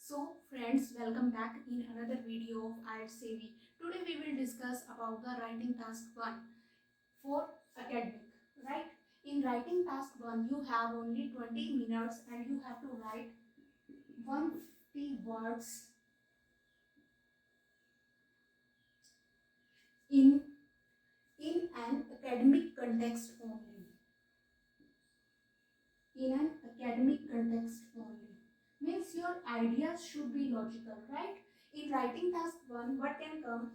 So friends, welcome back in another video of IELTS Academic. Today we will discuss about the writing task 1 for academic, right? In writing task 1, you have only 20 minutes and you have to write 150 words in an academic context only. In an academic context only. Means your ideas should be logical, right? In writing task 1, what can come?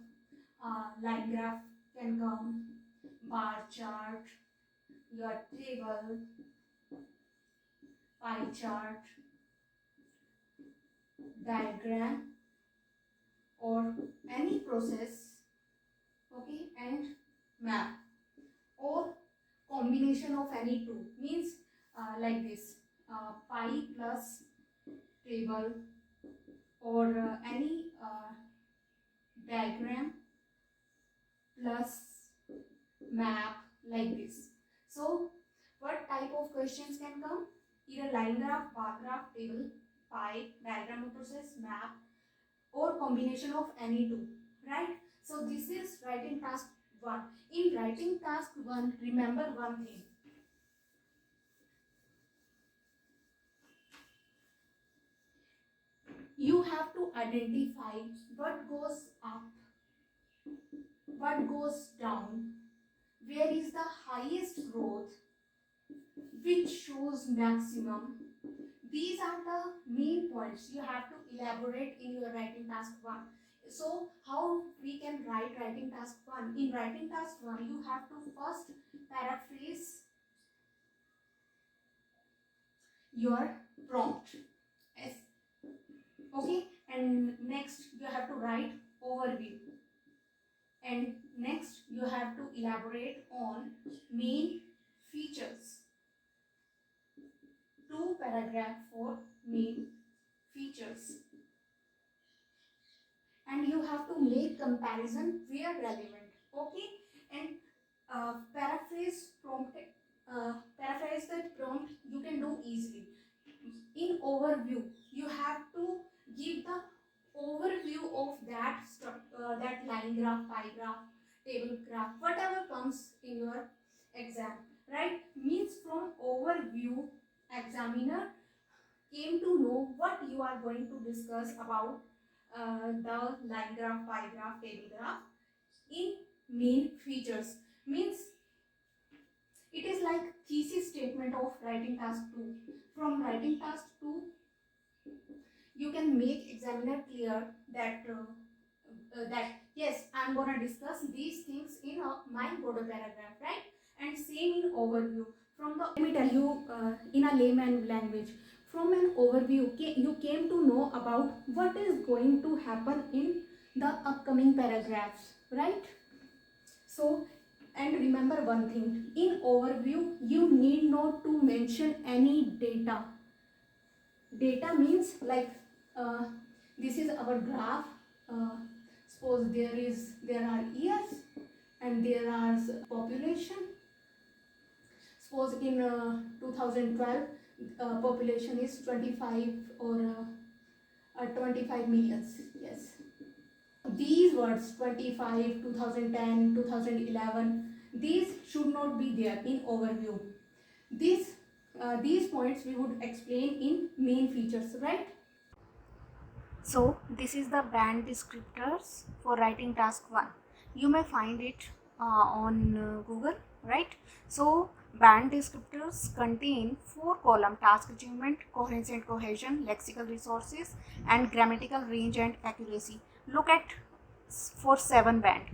Line graph can come, bar chart, your table, pie chart, diagram, or any process, okay, and map, or combination of any two. Means like this, pie plus table, or any diagram plus map, like this. So what type of questions can come? Either line graph, bar graph, table, pie, diagram of process, map, or combination of any two, right? So this is writing task 1. In writing task 1, remember one thing. You have to identify what goes up, what goes down, where is the highest growth, which shows maximum. These are the main points you have to elaborate in your writing task 1. So how we can write writing task 1? In writing task 1, you have to first paraphrase your prompt. Yes. Okay, and next you have to write overview, and next you have to elaborate on main features. 2 paragraph for main features, and you have to make comparison where relevant. Okay, and paraphrase that prompt you can do easily. In overview, you have to give the overview of that line graph, pie graph, table graph, whatever comes in your exam, right? Means from overview, examiner came to know what you are going to discuss about the line graph, pie graph, table graph in main features. Means it is like thesis statement of writing task 2. From writing task 2, you can make examiner clear that yes, I'm gonna discuss these things in my border paragraph, right? And same in overview. Let me tell you in a layman language. From an overview, you came to know about what is going to happen in the upcoming paragraphs, right? So, and remember one thing, in overview, you need not to mention any data. Data means like this is our graph. Suppose there are years and there are population. Suppose in 2012 population is 25 or 25 millions. Yes. These words 25, 2010, 2011, these should not be there in overview. These points we would explain in main features, right? So this is the band descriptors for writing task 1. You may find it on Google, right? So band descriptors contain 4 columns: task achievement, coherence and cohesion, lexical resources, and grammatical range and accuracy. Look at for 7 band.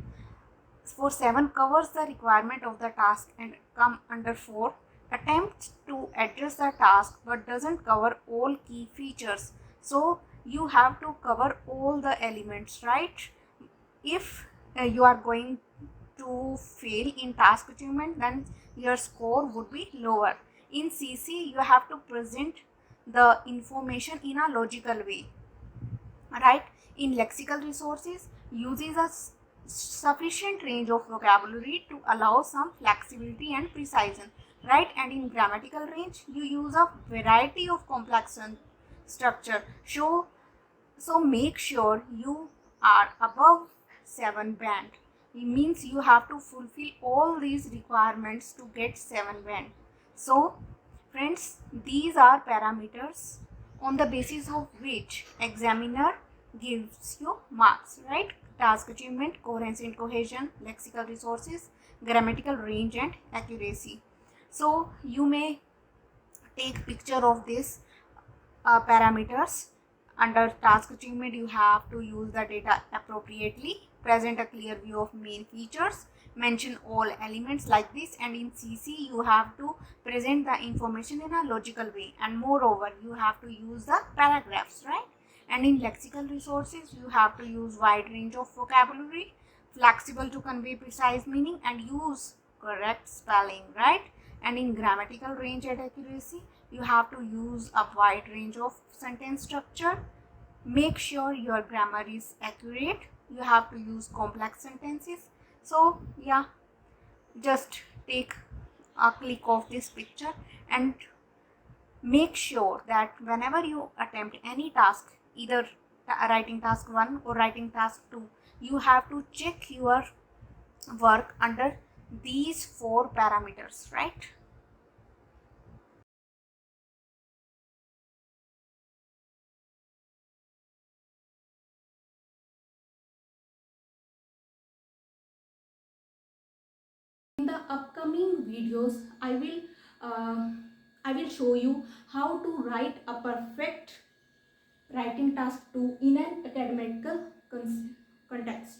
For 7 covers the requirement of the task and come under 4. Attempts to address the task but doesn't cover all key features. So you have to cover all the elements, right? If you are going to fail in task achievement, then your score would be lower. In CC, you have to present the information in a logical way, right? In lexical resources, uses a sufficient range of vocabulary to allow some flexibility and precision, right? And in grammatical range, you use a variety of complex structure, show So make sure you are above 7 band. It means you have to fulfill all these requirements to get 7 band. So friends, these are parameters on the basis of which examiner gives you marks, right? Task achievement, coherence and cohesion, lexical resources, grammatical range and accuracy. So you may take picture of this parameters. Under task achievement, you have to use the data appropriately, present a clear view of main features, mention all elements like this, and in CC you have to present the information in a logical way, and moreover you have to use the paragraphs, right? And in lexical resources you have to use wide range of vocabulary, flexible to convey precise meaning, and use correct spelling, right? And in grammatical range and accuracy, you have to use a wide range of sentence structure. Make sure your grammar is accurate. You have to use complex sentences. So yeah, just take a click of this picture and make sure that whenever you attempt any task, either writing task 1 or writing task 2, you have to check your work under these 4 parameters, right? In the upcoming videos, uh, I will show you how to write a perfect writing task 2 in an academic context.